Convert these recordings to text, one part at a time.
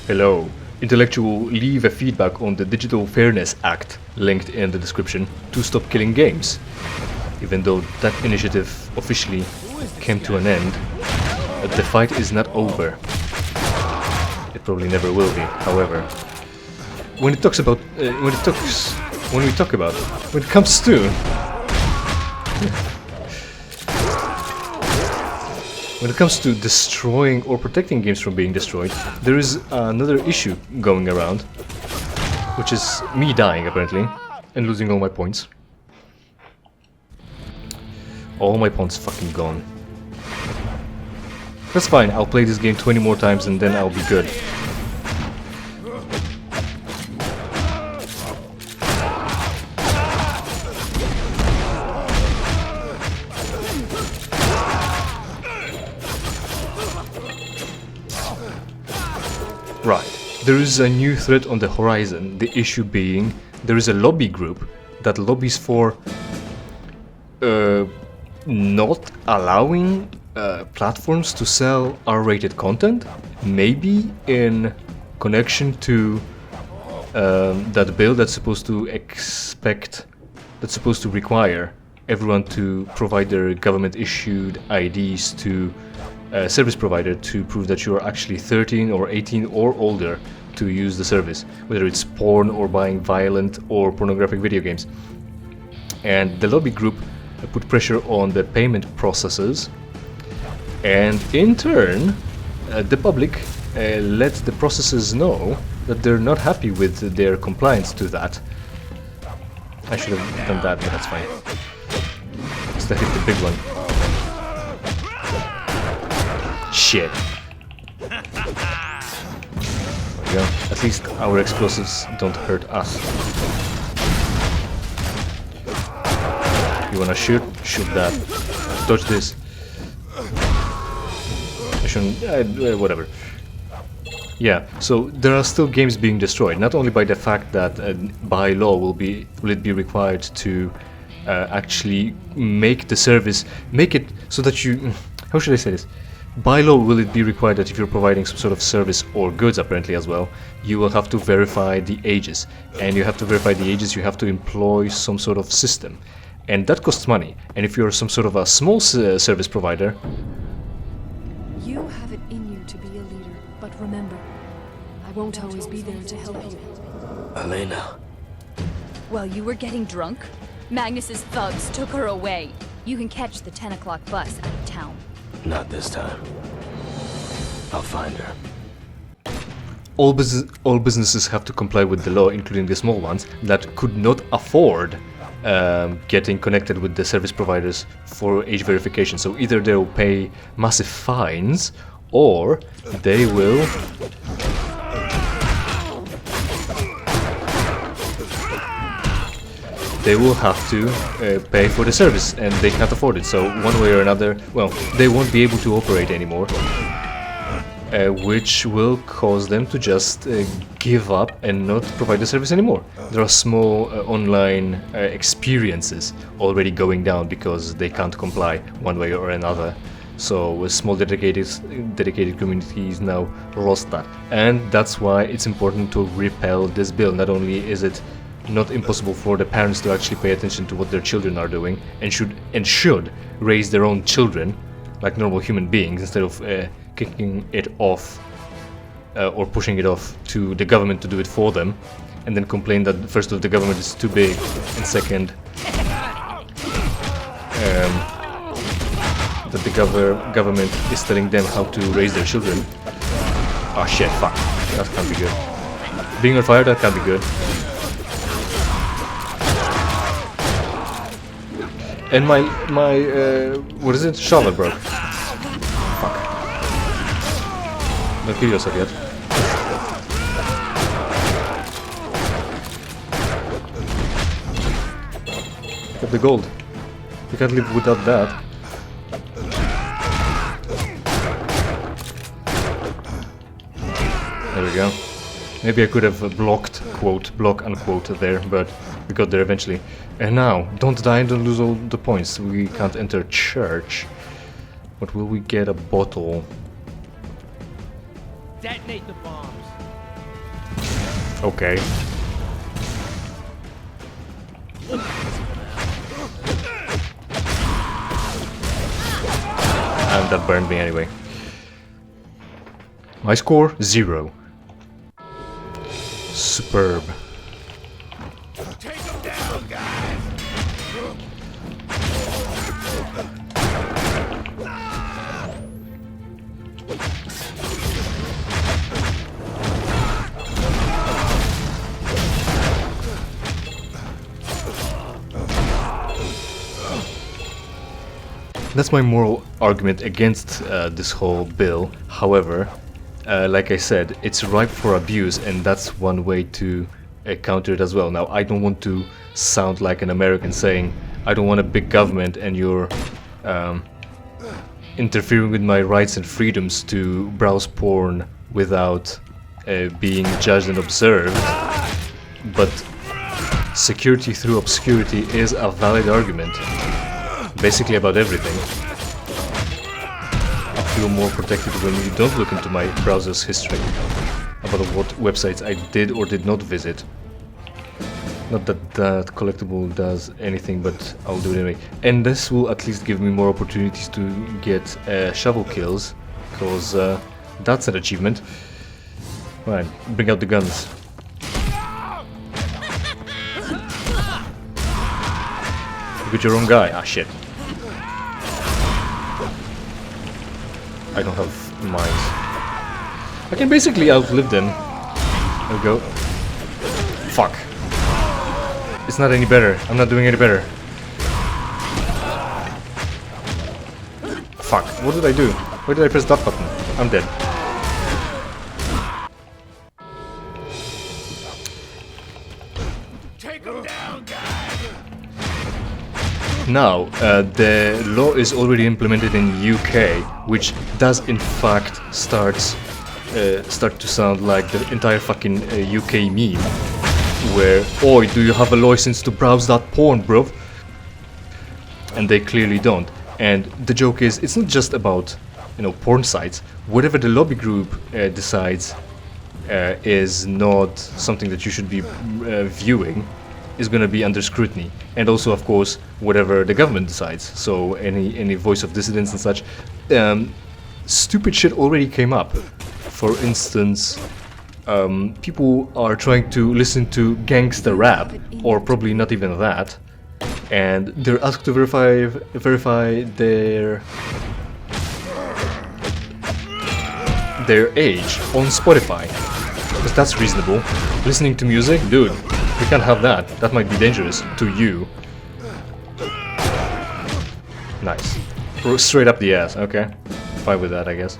Hello. Intellectual, leave a feedback on the Digital Fairness Act linked in the description to stop killing games. Even though that initiative officially came to an end, the fight is not over. It probably never will be, however. When it comes to When it comes to destroying or protecting games from being destroyed, there is another issue going around, which is me dying apparently, and losing all my points. All my points fucking gone. That's fine, I'll play this game 20 more times and then I'll be good. Right, there is a new threat on the horizon, the issue being there is a lobby group that lobbies for not allowing platforms to sell R-rated content, maybe in connection to that bill that's supposed to require everyone to provide their government-issued IDs to service provider to prove that you are actually 13 or 18 or older to use the service, whether it's porn or buying violent or pornographic video games. And the lobby group put pressure on the payment processors, and in turn the public let the processors know that they're not happy with their compliance to that. I should have done that, but that's fine. Just to hit the big one. Shit. There we go. At least our explosives don't hurt us. You wanna shoot? Shoot that. Dodge this. I shouldn't... whatever. Yeah, so there are still games being destroyed, not only by the fact that by law will it be required to actually make the service, make it so that you... How should I say this? By law will it be required that if you're providing some sort of service or goods apparently as well, you will have to verify the ages. And you have to verify the ages, you have to employ some sort of system. And that costs money. And if you're some sort of a small service provider... You have it in you to be a leader, but remember, I won't always be there to help you. Elena. While you were getting drunk, Magnus's thugs took her away. You can catch the 10 o'clock bus out of town. Not this time. I'll find her. All businesses have to comply with the law, including the small ones, that could not afford getting connected with the service providers for age verification. So either they'll pay massive fines, or they will... They will have to pay for the service, and they can't afford it. So one way or another, well, they won't be able to operate anymore, which will cause them to just give up and not provide the service anymore. There are small online experiences already going down because they can't comply one way or another. So small dedicated communities now lost that, and that's why it's important to repel this bill. Not only is it not impossible for the parents to actually pay attention to what their children are doing, and should raise their own children like normal human beings instead of kicking it off or pushing it off to the government to do it for them, and then complain that first of the government is too big, and second that the government is telling them how to raise their children. Oh shit, fuck, that can't be good. Being on fire, that can't be good. And my what is it? Shovel broke. Fuck. Don't kill yourself yet. Pick up the gold. You can't live without that. There we go. Maybe I could have blocked, quote, block unquote there, but we got there eventually. And now, don't die and don't lose all the points. We can't enter church. But will we get a bottle? Detonate the bombs. Okay. And that burned me anyway. My score, 0. Superb. Take him down, guys! That's my moral argument against this whole bill. However, like I said, it's ripe for abuse, and that's one way to counter it as well. Now, I don't want to sound like an American saying, I don't want a big government and you're interfering with my rights and freedoms to browse porn without being judged and observed. But security through obscurity is a valid argument. Basically about everything. I feel more protected when you don't look into my browser's history about what websites I did or did not visit. Not that that collectible does anything, but I'll do it anyway. And this will at least give me more opportunities to get shovel kills, because that's an achievement. Right, bring out the guns. Look at your own guy. Ah, shit. I don't have mines. I can basically outlive them. There we go. Fuck. It's not any better. I'm not doing any better. Fuck. What did I do? Why did I press that button? I'm dead. Take him down, guys! Now, the law is already implemented in UK, which does in fact start to sound like the entire fucking UK meme, where, oi, do you have a license to browse that porn, bruv? And they clearly don't. And the joke is, it's not just about, you know, porn sites. Whatever the lobby group decides is not something that you should be viewing, is going to be under scrutiny. And also, of course, whatever the government decides. So any voice of dissidents and such. Stupid shit already came up. For instance, people are trying to listen to gangster rap, or probably not even that, and they're asked to verify their age on Spotify. Because that's reasonable. Listening to music, dude, you can't have that. That might be dangerous to you. Nice. Straight up the ass. Okay, fine with that, I guess.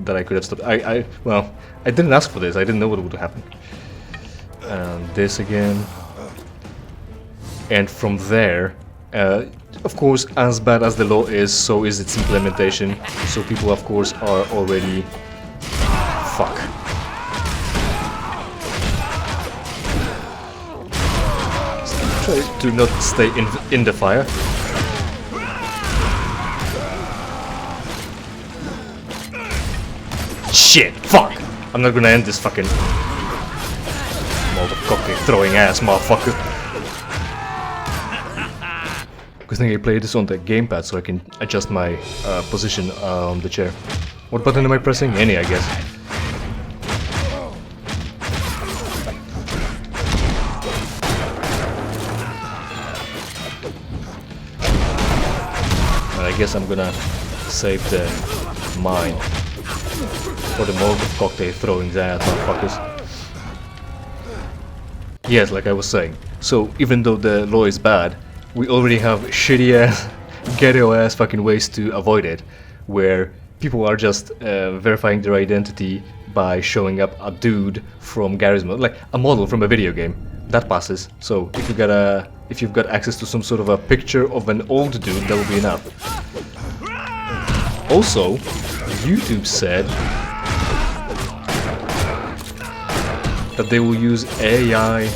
That I could have stopped. Well, I didn't ask for this. I didn't know what would happen. This again. And from there, of course, as bad as the law is, so is its implementation. So people, of course, are already... Fuck. Try to not stay in the fire. Shit! Fuck! I'm not gonna end this fucking... Molotov cocktail throwing ass, motherfucker. Good thing I play this on the gamepad so I can adjust my position on the chair. What button am I pressing? Any, I guess. And I guess I'm gonna save the mine for the Molotov cocktail throwing ass, motherfuckers. Yes, like I was saying. So even though the law is bad, we already have shitty ass, ghetto ass fucking ways to avoid it, where people are just verifying their identity by showing up a dude from Garry's Mod, like a model from a video game. That passes. So if you've got access to some sort of a picture of an old dude, that will be enough. Also, YouTube said that they will use AI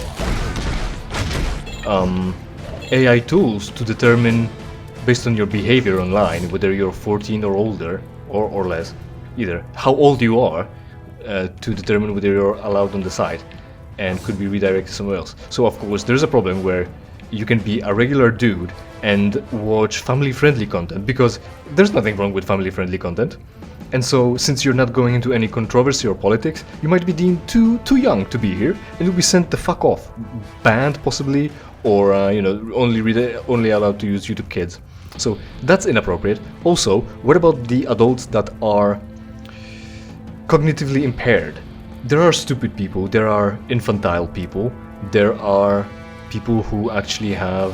tools to determine, based on your behavior online, whether you're 14 or older, or less, either how old you are, to determine whether you're allowed on the site. and could be redirected somewhere else. So of course there's a problem where you can be a regular dude and watch family-friendly content, because there's nothing wrong with family-friendly content. And so, since you're not going into any controversy or politics, you might be deemed too young to be here, and you'll be sent the fuck off, banned possibly, or only allowed to use YouTube Kids. So that's inappropriate. Also, what about the adults that are cognitively impaired? There are stupid people, there are infantile people, there are people who actually have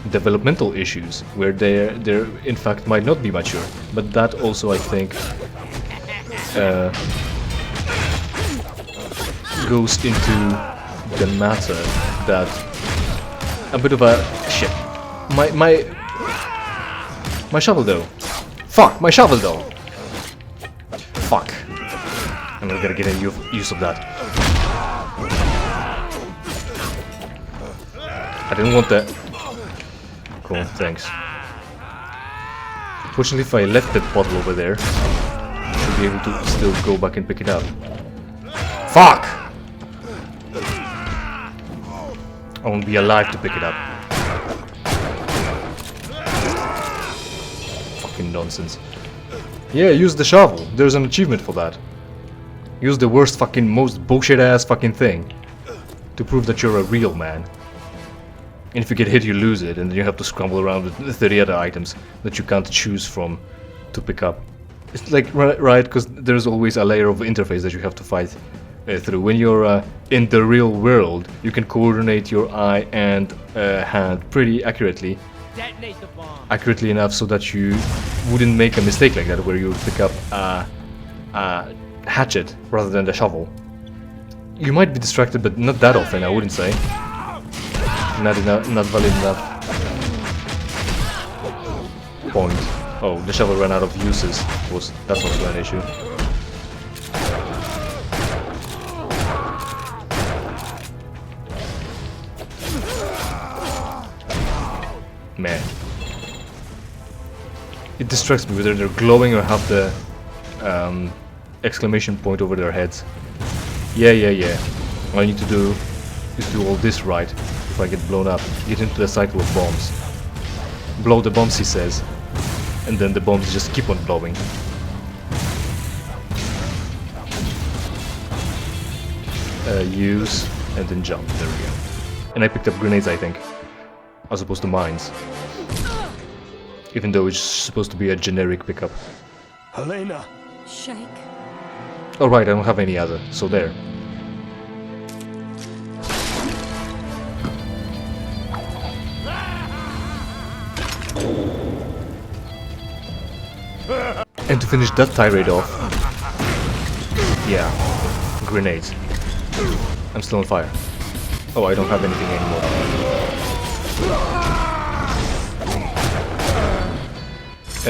developmental issues where they in fact might not be mature, but that also I think goes into the matter that a bit of a shit. My shovel though. Fuck, my shovel though. Fuck. I'm not gonna get any use of that. I didn't want that. Cool, thanks. Fortunately, if I let that bottle over there, I should be able to still go back and pick it up. Fuck! I won't be alive to pick it up. Fucking nonsense. Yeah, use the shovel. There's an achievement for that. Use the worst fucking, most bullshit ass fucking thing to prove that you're a real man. And if you get hit, you lose it, and then you have to scramble around with 30 other items that you can't choose from to pick up. It's like, right, because there's always a layer of interface that you have to fight through. When you're in the real world, you can coordinate your eye and hand pretty accurately. Detonate the bomb. Accurately enough so that you wouldn't make a mistake like that, where you would pick up a hatchet rather than the shovel. You might be distracted, but not that often, I wouldn't say. Not valid enough. Point. Oh, the shovel ran out of uses. That's also an issue. Man. It distracts me whether they're glowing or have the exclamation point over their heads. Yeah. All I need to do is do all this right. If I get blown up, get into the cycle of bombs. Blow the bombs, he says, and then the bombs just keep on blowing. Use, and then jump, there we go. And I picked up grenades, I think, as opposed to mines. Even though it's supposed to be a generic pickup. Helena! Shank. Alright, I don't have any other, so there. And to finish that tirade off, yeah, grenades. I'm still on fire. Oh, I don't have anything anymore.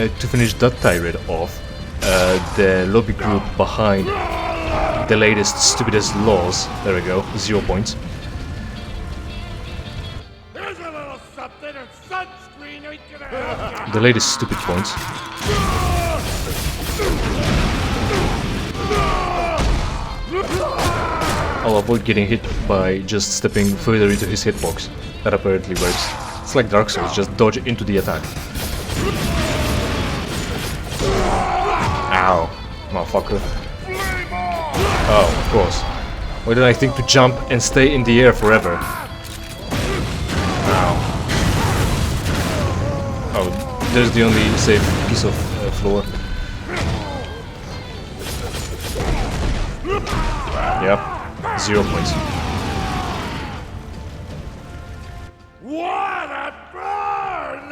To finish that tirade off, the lobby group behind the latest stupidest laws, there we go, 0 points. Here's a little something and sunscreen ain't gonna help you. The latest stupid points. I'll avoid getting hit by just stepping further into his hitbox. That apparently works. It's like Dark Souls, just dodge into the attack. Ow, motherfucker. Oh, of course. Why did I think to jump and stay in the air forever? Ow. Oh, there's the only safe piece of floor. Yep, 0 points. What a burn!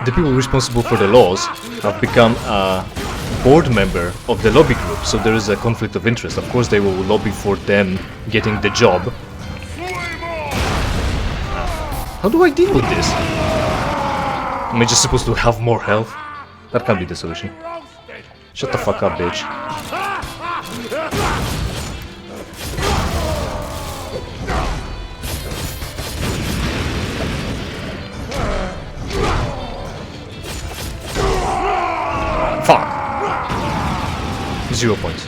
The people responsible for the laws have become a board member of the lobby group, so there is a conflict of interest. Of course they will lobby for them getting the job. How do I deal with this? Am I just supposed to have more health? That can't be the solution. Shut the fuck up, bitch. Fuck! 0 points.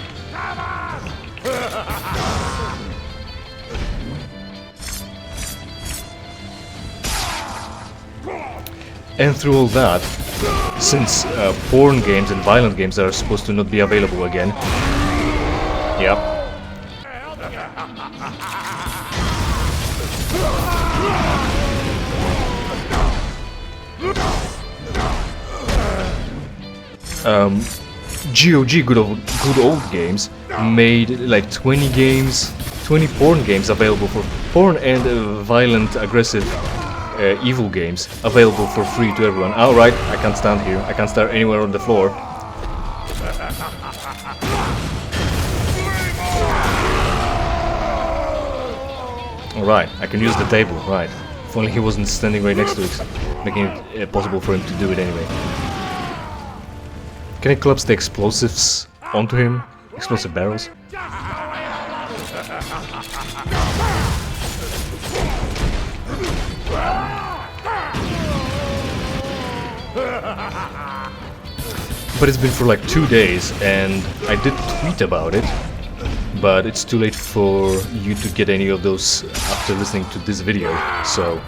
And through all that, since porn games and violent games are supposed to not be available again. Yep. GOG, good old games, made like 20 games, 20 porn games available for porn and violent, aggressive, evil games available for free to everyone. Alright, I can't stand here. I can't stand anywhere on the floor. Alright, I can use the table, right. If only he wasn't standing right next to it, making it possible for him to do it anyway. Can I collapse the explosives onto him? Explosive barrels? But it's been for like 2 days, and I did tweet about it, but it's too late for you to get any of those after listening to this video, so...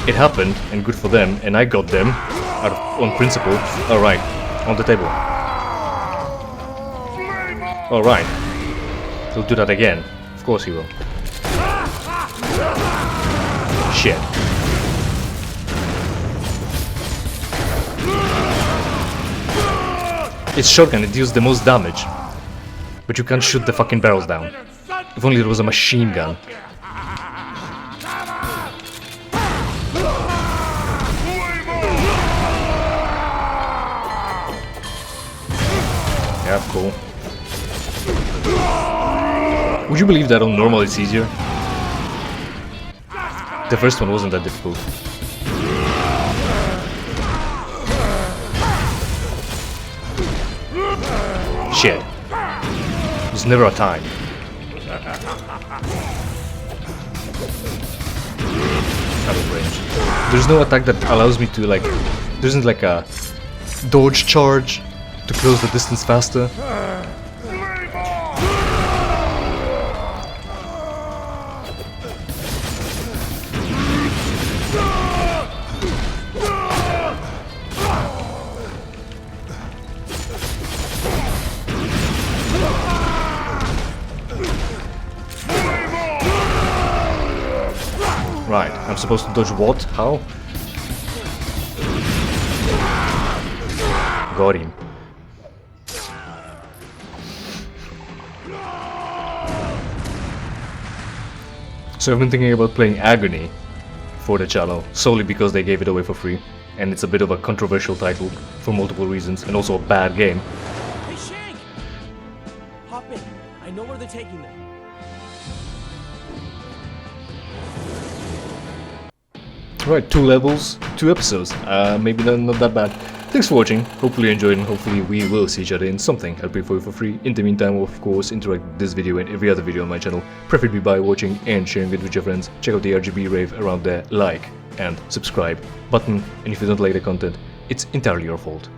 It happened, and good for them, and I got them, on principle. Alright, on the table. Alright. He'll do that again. Of course he will. Shit. It's shotgun, it deals the most damage. But you can't shoot the fucking barrels down. If only there was a machine gun. Yeah, cool. Would you believe that on normal it's easier? The first one wasn't that difficult. Shit. There's never a time. Out of range. There's no attack that allows me to like... There isn't like a dodge charge to close the distance faster. Right, I'm supposed to dodge what? How? Got him. So I've been thinking about playing Agony for the channel, solely because they gave it away for free, and it's a bit of a controversial title for multiple reasons, and also a bad game. Hey, Shank! Hop in. I know where they're taking them. Right, 2 levels, 2 episodes. Maybe not that bad. Thanks for watching. Hopefully you enjoyed, and hopefully we will see each other in something I'll play for you for free. In the meantime, of course, interact with this video and every other video on my channel, preferably by watching and sharing it with your friends. Check out the RGB rave around there, like and subscribe button, and if you don't like the content, it's entirely your fault.